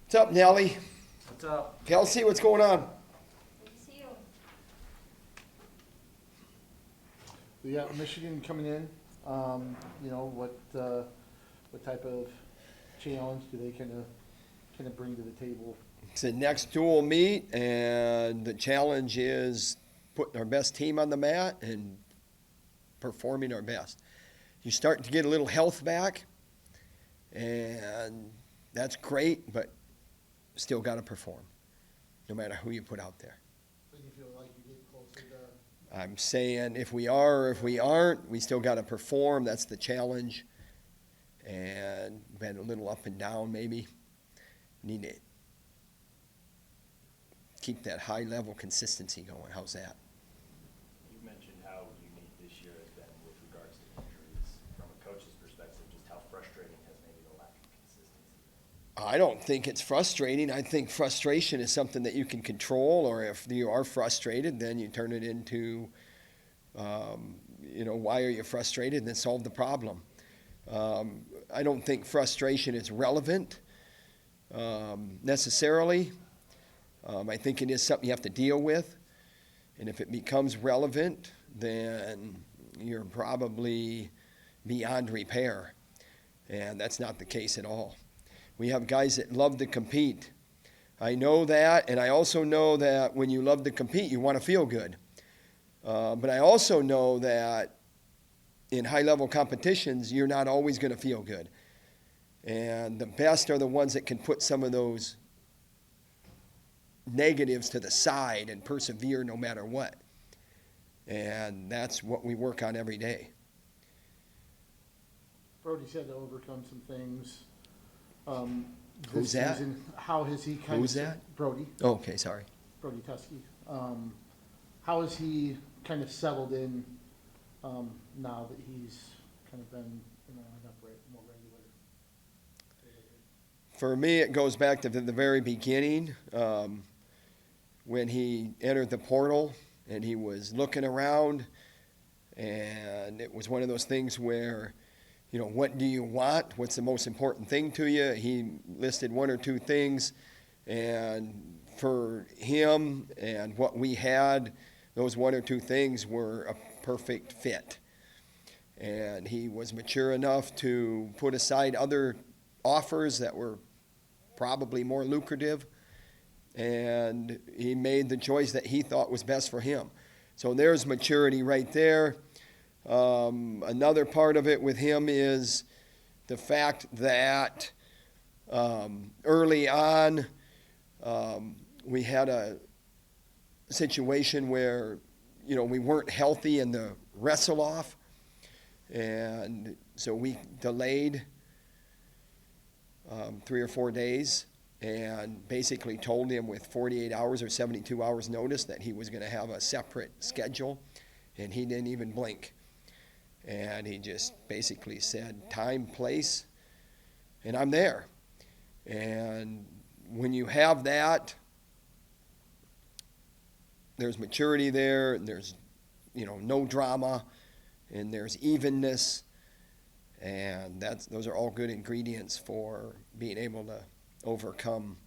What's up, Nelly? What's up? Kelsey, what's going on? Good to see you. We got Michigan coming in. What type of challenge do they kind of bring to the table? It's the next dual meet, and the challenge is putting our best team on the mat and performing our best. You're starting to get a little health back, and that's great, but still got to perform, no matter who you put out there. Do you feel like you get closer to? I'm saying if we are or if we aren't, we still got to perform. That's the challenge. And been a little up and down maybe. Need to keep that high level consistency going. How's that? You mentioned how unique this year has been with regards to injuries. From a coach's perspective, just how frustrating has maybe the lack of consistency been? I don't think it's frustrating. I think frustration is something that you can control, or if you are frustrated, then you turn it into, why are you frustrated, and then solve the problem. I don't think frustration is relevant necessarily. I think it is something you have to deal with, and if it becomes relevant, then you're probably beyond repair, and that's not the case at all. We have guys that love to compete. I know that, and I also know that when you love to compete, you want to feel good. But I also know that in high-level competitions, you're not always going to feel good. And the best are the ones that can put some of those negatives to the side and persevere no matter what. And that's what we work on every day. Brody's had to overcome some things. Who's this that? season. How has he kind Who's of that? Brody? Oh, okay, sorry. Brody Tusky. How has he kind of settled in now that he's kind of been an upright, more regular? For me, it goes back to the very beginning when he entered the portal and he was looking around, and it was one of those things where, what do you want? What's the most important thing to you? He listed one or two things, and for him and what we had, those one or two things were a perfect fit. And he was mature enough to put aside other offers that were probably more lucrative, and he made the choice that he thought was best for him. So there's maturity right there. Another part of it with him is the fact that early on we had a situation where we weren't healthy in the wrestle off, and so we delayed 3 or 4 days and basically told him with 48 hours or 72 hours notice that he was going to have a separate schedule, and he didn't even blink. And he just basically said, time, place, and I'm there. And when you have that, there's maturity there, and there's, no drama, and there's evenness, and those are all good ingredients for being able to overcome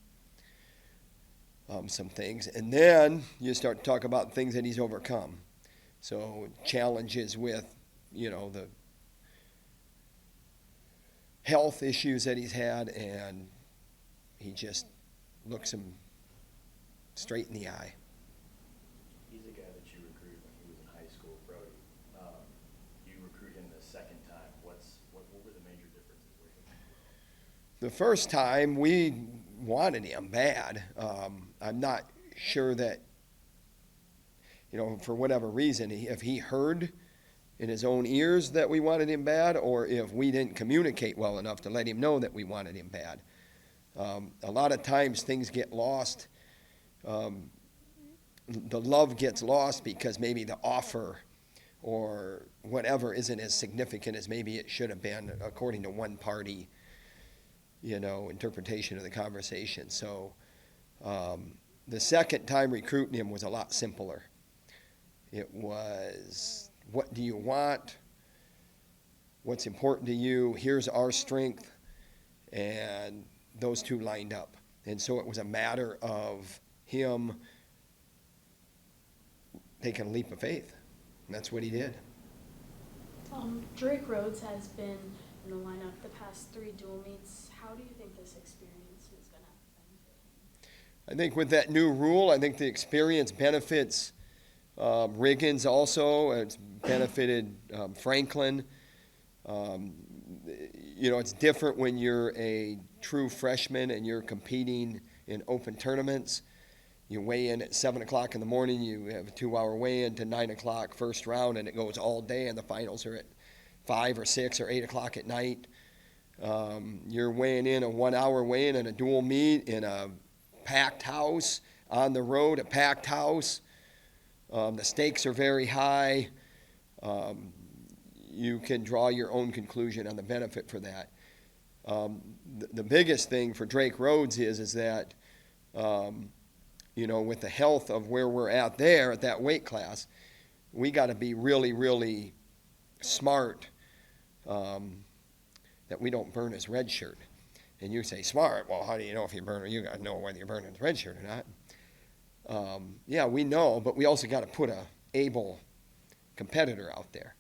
some things. And then you start to talk about things that he's overcome. So challenges with, the health issues that he's had, and he just looks him straight in the eye. He's a guy that you recruited when he was in high school, Brody. You recruit him the second time. What were the major differences with him? The first time we wanted him bad. I'm not sure that, for whatever reason, if he heard in his own ears that we wanted him bad, or if we didn't communicate well enough to let him know that we wanted him bad. A lot of times things get lost. The love gets lost because maybe the offer or whatever isn't as significant as maybe it should have been according to one party, interpretation of the conversation. So the second time recruiting him was a lot simpler. It was, what do you want? What's important to you? Here's our strength. And those two lined up. And so it was a matter of him taking a leap of faith. And that's what he did. Drake Rhodes has been in the lineup the past 3 dual meets. How do you think this experience is going to benefit him? I think with that new rule, I think the experience benefits Riggins also. It's benefited Franklin. It's different when you're a true freshman and you're competing in open tournaments. You weigh in at 7 o'clock in the morning, you have a 2-hour weigh-in to 9 o'clock first round, and it goes all day, and the finals are at 5 or 6 or 8 o'clock at night. You're weighing in a 1-hour weigh-in in a dual meet in a packed house, on the road, a packed house. The stakes are very high. You can draw your own conclusion on the benefit for that. The biggest thing for Drake Rhodes is that with the health of where we're at there at that weight class, we got to be really, really smart that we don't burn his red shirt. And you say, smart, well, how do you know if you burn it? You got to know whether you're burning his red shirt or not. Yeah, we know, but we also got to put a able competitor out there.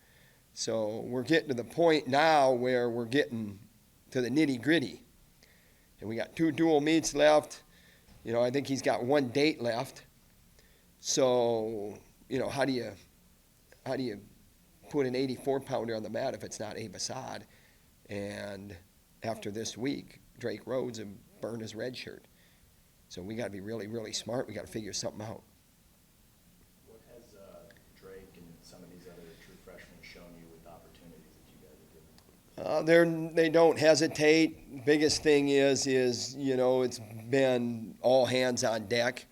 So we're getting to the point now where we're getting to the nitty-gritty. And we got 2 dual meets left. I think he's got 1 date left. So, how do you put an 84-pounder on the mat if it's not Abe Assad? And after this week, Drake Rhodes will burn his red shirt. So we got to be really, really smart. We got to figure something out. What has Drake and some of these other true freshmen shown you with opportunities that you guys have given? They don't hesitate. Biggest thing is it's been all hands on deck.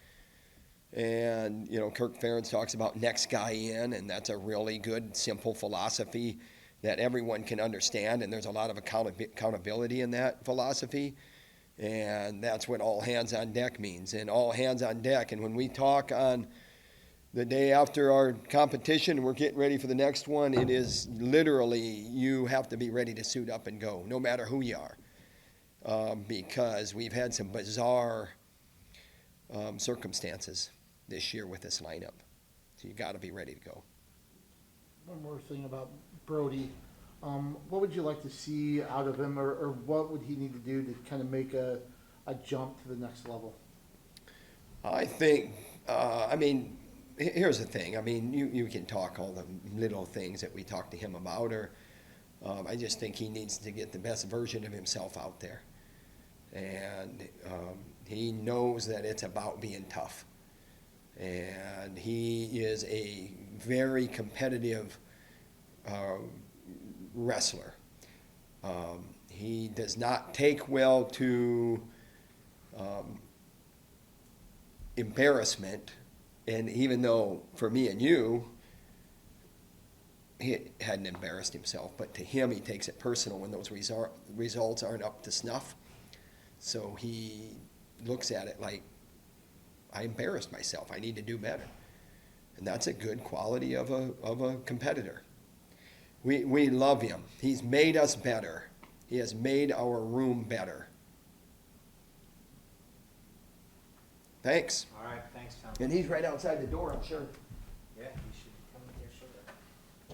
And, Kirk Ferentz talks about next guy in, and that's a really good, simple philosophy that everyone can understand, and there's a lot of accountability in that philosophy. And that's what all hands on deck means, and all hands on deck. And when we talk on the day after our competition, we're getting ready for the next one, it is literally you have to be ready to suit up and go, no matter who you are, because we've had some bizarre circumstances this year with this lineup. So you got to be ready to go. One more thing about Brody. What would you like to see out of him, or what would he need to do to kind of make a jump to the next level? I think, here's the thing. You can talk all the little things that we talk to him about, or I just think he needs to get the best version of himself out there. And he knows that it's about being tough. And he is a very competitive wrestler. He does not take well to embarrassment, and even though for me and you, he hadn't embarrassed himself, but to him he takes it personal when those results aren't up to snuff. So he looks at it like, I embarrassed myself, I need to do better. And that's a good quality of a competitor. We love him. He's made us better. He has made our room better. Thanks. All right, thanks, Tom. And he's right outside the door, I'm sure. Yeah.